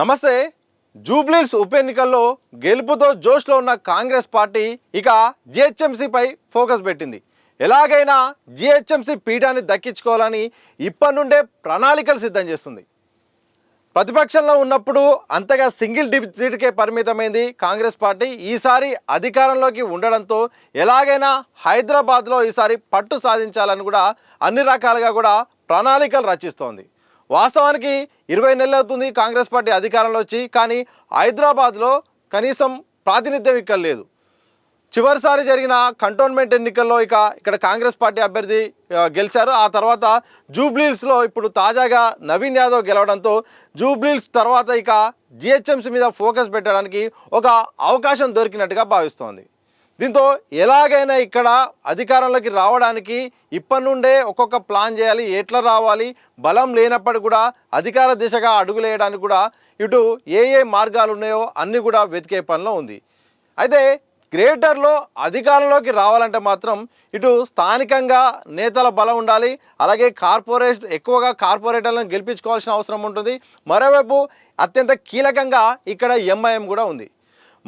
నమస్తే. జూబ్లీహిల్స్ ఉప ఎన్నికల్లో గెలుపుతో జోష్లో ఉన్న కాంగ్రెస్ పార్టీ ఇక జిహెచ్ఎంసీపై ఫోకస్ పెట్టింది. ఎలాగైనా జిహెచ్ఎంసీ పీఠాన్ని దక్కించుకోవాలని ఇప్పటి నుండే ప్రణాళికలు సిద్ధం చేస్తుంది. ప్రతిపక్షంలో ఉన్నప్పుడు అంతగా సింగిల్ డిజిట్కే పరిమితమైంది కాంగ్రెస్ పార్టీ. ఈసారి అధికారంలోకి ఉండడంతో ఎలాగైనా హైదరాబాద్లో ఈసారి పట్టు సాధించాలని కూడా అన్ని రకాలుగా కూడా ప్రణాళికలు రచిస్తోంది. వాస్తవానికి 20 నెలలు అవుతుంది కాంగ్రెస్ పార్టీ అధికారంలో వచ్చి, కానీ హైదరాబాద్లో కనీసం ప్రాతినిధ్యం ఇక్కడ లేదు. చివరిసారి జరిగిన కంటోన్మెంట్ ఎన్నికల్లో ఇక్కడ కాంగ్రెస్ పార్టీ అభ్యర్థి గెలిచారు. ఆ తర్వాత జూబ్లీహిల్స్లో ఇప్పుడు తాజాగా నవీన్ యాదవ్ గెలవడంతో జూబ్లీహిల్స్ తర్వాత జిహెచ్ఎంసీ మీద ఫోకస్ పెట్టడానికి ఒక అవకాశం దొరికినట్టుగా భావిస్తోంది. దీంతో ఎలాగైనా ఇక్కడ అధికారంలోకి రావడానికి ఇప్పటి నుండే ఒక్కొక్క ప్లాన్ చేయాలి, ఎట్లా రావాలి, బలం లేనప్పటికీ కూడా అధికార దిశగా అడుగులేయడానికి కూడా ఇటు ఏ మార్గాలు ఉన్నాయో అన్నీ కూడా వెతికే పనిలో ఉంది. అయితే గ్రేటర్లో అధికారంలోకి రావాలంటే మాత్రం ఇటు స్థానికంగా నేతల బలం ఉండాలి, అలాగే ఎక్కువగా కార్పొరేటర్లను గెలిపించుకోవాల్సిన అవసరం ఉంటుంది. మరోవైపు అత్యంత కీలకంగా ఇక్కడ ఎంఐఎం కూడా ఉంది.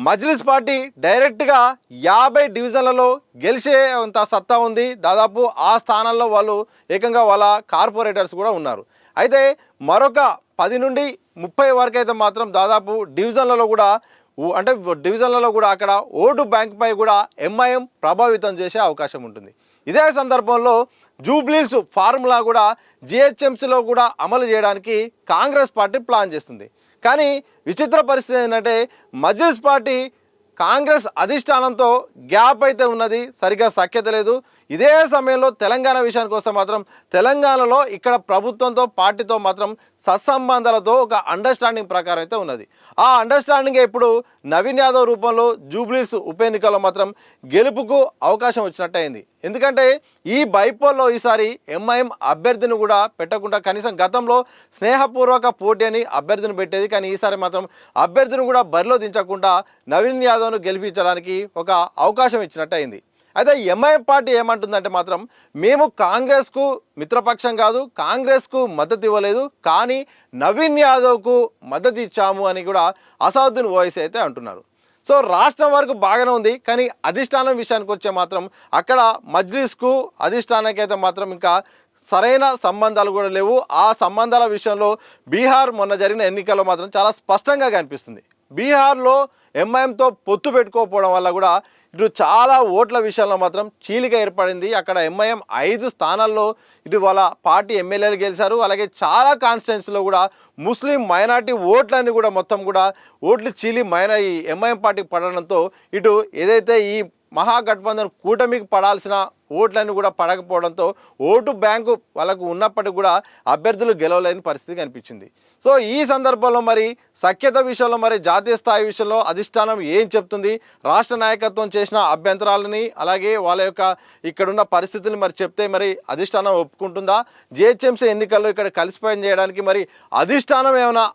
మజ్లిస్ పార్టీ డైరెక్ట్గా 50 డివిజన్లలో గెలిచే అంత సత్తా ఉంది. దాదాపు ఆ స్థానాల్లో వాళ్ళు ఏకంగా వాళ్ళ కార్పొరేటర్స్ కూడా ఉన్నారు. అయితే మరొక 10 నుండి 30 వరకు అయితే మాత్రం దాదాపు డివిజన్లలో కూడా అక్కడ ఓటు బ్యాంక్పై కూడా ఎంఐఎం ప్రభావితం చేసే అవకాశం ఉంటుంది. ఇదే సందర్భంలో జూబ్లీహిల్స్ ఫార్ములా కూడా జిహెచ్ఎంసీలో కూడా అమలు చేయడానికి కాంగ్రెస్ పార్టీ ప్లాన్ చేస్తుంది. కానీ విచిత్ర పరిస్థితి ఏంటంటే మజ్లిస్ పార్టీ కాంగ్రెస్ అధిష్టానంతో గ్యాప్ అయితే ఉన్నది, సరిగ్గా సఖ్యత లేదు. ఇదే సమయంలో తెలంగాణ విషయానికి వస్తే మాత్రం తెలంగాణలో ఇక్కడ ప్రభుత్వంతో పార్టీతో మాత్రం సత్సంబంధాలతో ఒక అండర్స్టాండింగ్ ప్రకారం అయితే ఉన్నది. ఆ అండర్స్టాండింగ్ ఇప్పుడు నవీన్ యాదవ్ రూపంలో జూబ్లీహిల్స్ ఉప ఎన్నికల్లో మాత్రం గెలుపుకు అవకాశం వచ్చినట్టు అయింది. ఎందుకంటే ఈ బైపోల్లో ఈసారి ఎంఐఎం అభ్యర్థిని కూడా పెట్టకుండా, కనీసం గతంలో స్నేహపూర్వక పోటీ అని అభ్యర్థిని పెట్టేది, కానీ ఈసారి మాత్రం అభ్యర్థిని కూడా బరిలో దించకుండా నవీన్ యాదవ్ను గెలిపించడానికి ఒక అవకాశం ఇచ్చినట్టు అయింది. అయితే ఎంఐఎం పార్టీ ఏమంటుందంటే మాత్రం మేము కాంగ్రెస్కు మిత్రపక్షం కాదు, కాంగ్రెస్కు మద్దతు ఇవ్వలేదు, కానీ నవీన్ యాదవ్కు మద్దతు ఇచ్చాము అని కూడా అసదుద్దీన్ ఓవైసీ అయితే అంటున్నారు. సో రాష్ట్రం వరకు బాగానే ఉంది, కానీ అధిష్టానం విషయానికి వచ్చే మాత్రం అక్కడ మజ్లిస్కు అధిష్టానానికి అయితే మాత్రం ఇంకా సరైన సంబంధాలు కూడా లేవు. ఆ సంబంధాల విషయంలో బీహార్ మొన్న జరిగిన ఎన్నికల్లో మాత్రం చాలా స్పష్టంగా కనిపిస్తుంది. బీహార్లో ఎంఐఎంతో పొత్తు పెట్టుకోకపోవడం వల్ల కూడా ఇటు చాలా ఓట్ల విషయంలో మాత్రం చీలిక ఏర్పడింది. అక్కడ ఎంఐఎం 5 స్థానాల్లో ఇటు వాళ్ళ పార్టీ ఎమ్మెల్యేలు గెలిచారు. అలాగే చాలా కాన్స్టిట్యున్సీలో కూడా ముస్లిం మైనార్టీ ఓట్లన్నీ కూడా మొత్తం కూడా ఓట్లు చీలి ఈ ఎంఐఎం పార్టీకి పడడంతో ఇటు ఏదైతే ఈ మహాగఠబంధన్ కూటమికి పడాల్సిన ఓట్లన్నీ కూడా పడకపోవడంతో ఓటు బ్యాంకు వాళ్ళకు ఉన్నప్పటికీ కూడా అభ్యర్థులు గెలవలేని పరిస్థితి కనిపించింది. సో ఈ సందర్భంలో మరి సఖ్యత విషయంలో మరి జాతీయ స్థాయి విషయంలో అధిష్టానం ఏం చెప్తుంది, రాష్ట్ర నాయకత్వం చేసిన అభ్యంతరాలని అలాగే వాళ్ళ ఇక్కడున్న పరిస్థితులు మరి చెప్తే మరి అధిష్టానం ఒప్పుకుంటుందా, జిహెచ్ఎంసీ ఎన్నికల్లో ఇక్కడ కలిసిపోయిన చేయడానికి మరి అధిష్టానం ఏమైనా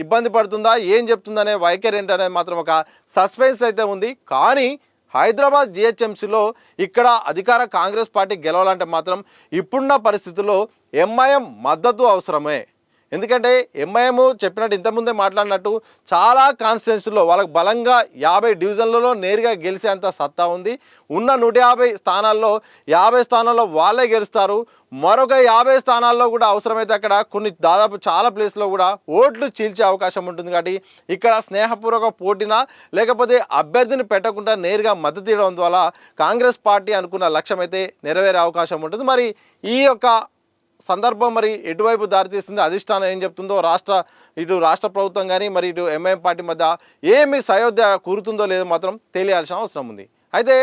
ఇబ్బంది పడుతుందా, ఏం చెప్తుందనే వైఖరి ఏంటనేది మాత్రం ఒక సస్పెన్స్ అయితే ఉంది. కానీ హైదరాబాద్ జిహెచ్ఎంసీలో ఇక్కడ అధికార కాంగ్రెస్ పార్టీ గెలవాలంటే మాత్రం ఇప్పుడున్న పరిస్థితుల్లో ఎంఐఎం మద్దతు అవసరమే. ఎందుకంటే ఎంఐఎం చెప్పినట్టు ఇంతకుముందే మాట్లాడినట్టు చాలా కాన్స్టిట్యున్సీలో వాళ్ళకు బలంగా 50 డివిజన్లలో నేరుగా గెలిచేంత సత్తా ఉంది. ఉన్న 150 స్థానాల్లో 50 స్థానాల్లో వాళ్ళే గెలుస్తారు. మరొక 50 స్థానాల్లో కూడా అవసరమైతే అక్కడ దాదాపు చాలా ప్లేస్లో కూడా ఓట్లు చీల్చే అవకాశం ఉంటుంది. కాబట్టి ఇక్కడ స్నేహపూర్వక పోటీనా లేకపోతే అభ్యర్థిని పెట్టకుండా నేరుగా మద్దతు ఇవ్వడం ద్వారా కాంగ్రెస్ పార్టీ అనుకున్న లక్ష్యం అయితే నెరవేరే అవకాశం ఉంటుంది. మరి ఈ సందర్భం మరి ఎటువైపు దారితీస్తుంది, అధిష్టానం ఏం చెప్తుందో, రాష్ట్ర ప్రభుత్వం కానీ మరి ఇటు ఎంఐఎం పార్టీ మధ్య ఏమి సయోధ్య కూరుతుందో లేదో మాత్రం తెలియాల్సిన అవసరం ఉంది. అయితే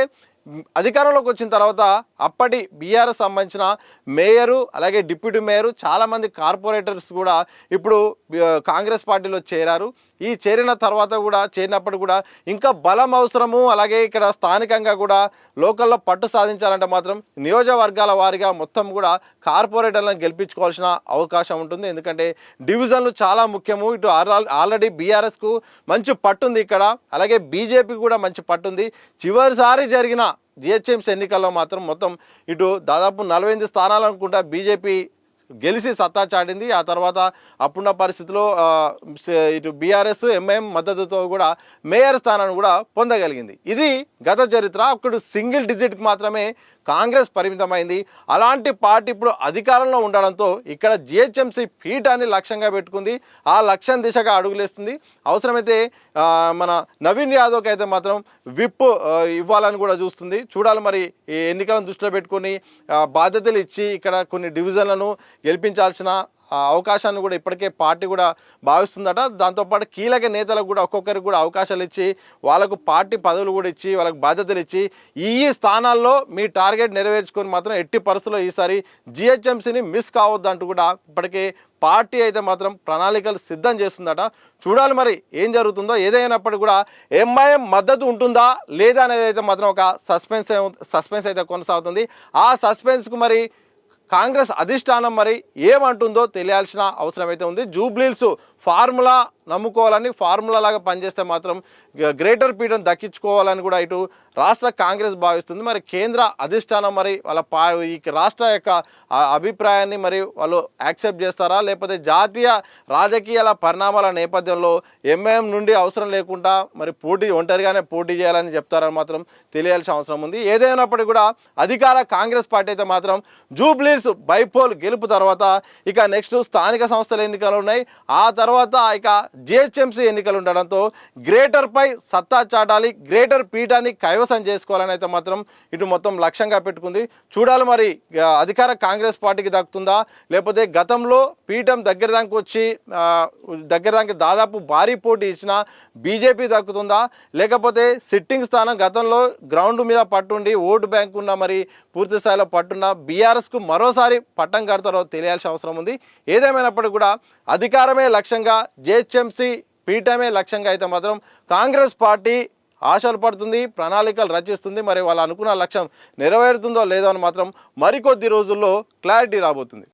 అధికారంలోకి వచ్చిన తర్వాత అప్పటి బీఆర్ఎస్ సంబంధించిన మేయరు అలాగే డిప్యూటీ మేయరు చాలామంది కార్పొరేటర్స్ కూడా ఇప్పుడు కాంగ్రెస్ పార్టీలో చేరారు. ఈ చేరినప్పుడు కూడా ఇంకా బలం అవసరము. అలాగే ఇక్కడ స్థానికంగా కూడా లోకల్లో పట్టు సాధించాలంటే మాత్రం నియోజకవర్గాల వారీగా మొత్తం కూడా కార్పొరేటర్లను గెలిపించుకోవాల్సిన అవకాశం ఉంటుంది. ఎందుకంటే డివిజన్లు చాలా ముఖ్యము. ఇటు ఆల్రెడీ బీఆర్ఎస్కు మంచి పట్టుంది ఇక్కడ, అలాగే బీజేపీకి కూడా మంచి పట్టుంది. చివరిసారి జరిగిన జిహెచ్ఎంసీ ఎన్నికల్లో మాత్రం మొత్తం ఇటు దాదాపు 48 స్థానాలు అనుకుంటా బీజేపీ గెలిచి సత్తా చాటింది. ఆ తర్వాత అప్పుడున్న పరిస్థితిలో ఇటు బీఆర్ఎస్ ఎంఐఎం మద్దతుతో కూడా మేయర్ స్థానాన్ని కూడా పొందగలిగింది. ఇది గత చరిత్ర. అప్పుడు సింగిల్ డిజిట్కి మాత్రమే కాంగ్రెస్ పరిమితమైంది. అలాంటి పార్టీ ఇప్పుడు అధికారంలో ఉండడంతో ఇక్కడ జిహెచ్ఎంసీ పీఠాన్ని లక్ష్యంగా పెట్టుకుంది. ఆ లక్ష్యం దిశగా అడుగులేస్తుంది. అవసరమైతే మన నవీన్ యాదవ్కి అయితే మాత్రం విప్ ఇవ్వాలని కూడా చూస్తుంది. చూడాలి మరి ఈ ఎన్నికలను దృష్టిలో పెట్టుకొని బాధ్యతలు ఇచ్చి ఇక్కడ కొన్ని డివిజన్లను గెలిపించాల్సిన అవకాశాన్ని కూడా ఇప్పటికే పార్టీ కూడా భావిస్తుందట. దాంతోపాటు కీలక నేతలకు కూడా ఒక్కొక్కరికి కూడా అవకాశాలు ఇచ్చి వాళ్ళకు పార్టీ పదవులు కూడా ఇచ్చి వాళ్ళకు బాధ్యతలు ఇచ్చి ఈ స్థానాల్లో మీ టార్గెట్ నెరవేర్చుకొని మాత్రం ఎట్టి పరిస్థితుల్లో ఈసారి జిహెచ్ఎంసీని మిస్ కావద్దంటూ కూడా ఇప్పటికే పార్టీ అయితే మాత్రం ప్రణాళికలు సిద్ధం చేస్తుందట. చూడాలి మరి ఏం జరుగుతుందో. ఏదైనప్పటికీ కూడా ఎంఐఎం మద్దతు ఉంటుందా లేదా అనేది అయితే మాత్రం ఒక సస్పెన్స్ అయితే కొనసాగుతుంది. ఆ సస్పెన్స్కు మరి కాంగ్రెస్ అధిష్టానం మరి ఏమంటుందో తెలియాల్సిన అవసరం అయితే ఉంది. జూబ్లీహిల్స్ ఫార్ములా నమ్ముకోవాలని, ఫార్ములా లాగా పనిచేస్తే మాత్రం గ్రేటర్ పీఠం దక్కించుకోవాలని కూడా ఇటు రాష్ట్ర కాంగ్రెస్ భావిస్తుంది. మరి కేంద్ర అధిష్టానం మరి వాళ్ళ ఈ రాష్ట్ర యొక్క అభిప్రాయాన్ని మరి వాళ్ళు యాక్సెప్ట్ చేస్తారా, లేకపోతే జాతీయ రాజకీయాల పరిణామాల నేపథ్యంలో ఎంఐఎం నుండి అవసరం లేకుండా మరి ఒంటరిగానే పోటీ చేయాలని చెప్తారని మాత్రం తెలియాల్సిన అవసరం ఉంది. ఏదైనప్పటికీ కూడా అధికార కాంగ్రెస్ పార్టీ అయితే మాత్రం జూబ్లీహిల్స్ బైపోల్ గెలుపు తర్వాత ఇక నెక్స్ట్ స్థానిక సంస్థల ఎన్నికలు ఉన్నాయి. ఆ తర్వాత ఇక జిహెచ్ఎంసీ ఎన్నికలు ఉండడంతో గ్రేటర్పై సత్తా చాటాలి, గ్రేటర్ పీఠాన్ని కైవసం చేసుకోవాలని అయితే మాత్రం ఇటు మొత్తం లక్ష్యంగా పెట్టుకుంది. చూడాలి మరి అధికార కాంగ్రెస్ పార్టీకి దక్కుతుందా, లేకపోతే గతంలో పీఠం దగ్గర దానికి దాదాపు భారీ పోటీ ఇచ్చిన బీజేపీ దక్కుతుందా, లేకపోతే సిట్టింగ్ స్థానం గతంలో గ్రౌండ్ మీద పట్టుండి ఓటు బ్యాంక్ ఉన్న మరి పూర్తి స్థాయిలో పట్టున్న బీఆర్ఎస్కు మరోసారి పట్టం కడతారో తెలియాల్సిన అవసరం ఉంది. ఏదేమైనప్పటికీ కూడా అధికారమే లక్ష్యంగా, జిహెచ్ఎంసీ పీఠమే లక్ష్యంగా అయితే మాత్రం కాంగ్రెస్ పార్టీ ఆశలు పడుతుంది, ప్రణాళికలు రచిస్తుంది. మరి వాళ్ళు అనుకున్న లక్ష్యం నెరవేరుతుందో లేదో అని మాత్రం మరికొద్ది రోజుల్లో క్లారిటీ రాబోతుంది.